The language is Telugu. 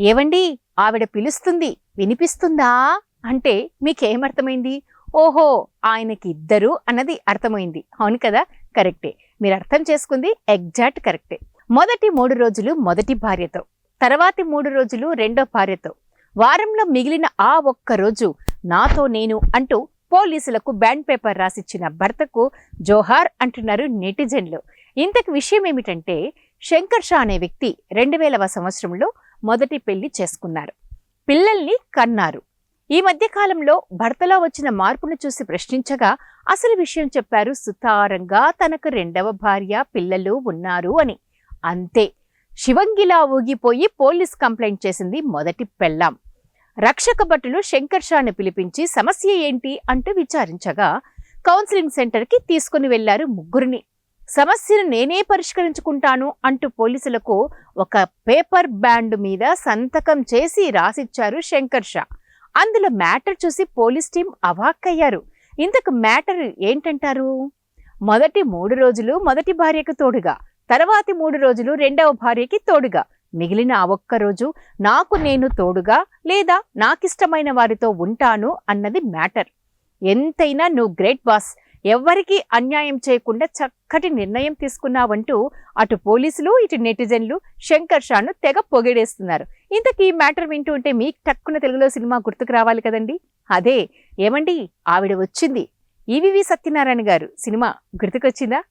ఏవండి, ఆవిడ పిలుస్తుంది, వినిపిస్తుందా అంటే మీకేమర్థమైంది? ఓహో, ఆయనకి ఇద్దరు అన్నది అర్థమైంది. అవును కదా? కరెక్టే. మీరు అర్థం చేసుకుంది ఎగ్జాక్ట్ కరెక్టే. మొదటి 3 రోజులు మొదటి భార్యతో, తర్వాతి 3 రోజులు రెండో భార్యతో, వారంలో మిగిలిన ఆ ఒక్క రోజు నాతో నేను అంటూ పోలీసులకు బ్యాండ్ పేపర్ రాసిచ్చిన భర్తకు జోహార్ అంటున్నారు నెటిజన్లు. ఇంతకు విషయం ఏమిటంటే, శంకర్ షా అనే వ్యక్తి 2000వ సంవత్సరంలో మొదటి పెళ్లి చేసుకున్నారు, పిల్లల్ని కన్నారు. ఈ మధ్య కాలంలో భర్తలో వచ్చిన మార్పును చూసి ప్రశ్నించగా అసలు విషయం చెప్పారు సుతారంగా. తనకు రెండవ భార్య, పిల్లలు ఉన్నారు అని. అంతే, శివంగిలా ఊగిపోయి పోలీస్ కంప్లైంట్ చేసింది మొదటి పెళ్ళాం. రక్షక భటులు శంకర్ షాను పిలిపించి సమస్య ఏంటి అంటూ విచారించగా కౌన్సిలింగ్ సెంటర్కి తీసుకుని వెళ్లారు ముగ్గురిని. సమస్యను నేనే పరిష్కరించుకుంటాను అంటూ పోలీసులకు ఒక పేపర్ బ్యాండ్ మీద సంతకం చేసి రాసిచ్చారు శంకర్ షా. అందులో మ్యాటర్ చూసి పోలీస్ టీం అవాక్కయ్యారు. ఇంతకు మ్యాటర్ ఏంటంటారు? మొదటి 3 రోజులు మొదటి భార్యకు తోడుగా, తర్వాతి 3 రోజులు రెండవ భార్యకి తోడుగా, మిగిలిన ఆ ఒక్క రోజు నాకు నేను తోడుగా లేదా నాకిష్టమైన వారితో ఉంటాను అన్నది మ్యాటర్. ఎంతైనా నువ్వు గ్రేట్ బాస్, ఎవ్వరికీ అన్యాయం చేయకుండా చక్కటి నిర్ణయం తీసుకున్నావంటూ అటు పోలీసులు ఇటు నెటిజన్లు శంకర్ షాను తెగ పొగిడేస్తున్నారు. ఇంతకీ ఈ మ్యాటర్ వింటూ ఉంటే మీకు టక్కున తెలుగులో సినిమా గుర్తుకు రావాలి కదండి. అదే, ఏమండి, ఆవిడ వచ్చింది, ఈవీవి సత్యనారాయణ గారు సినిమా గుర్తుకొచ్చిందా?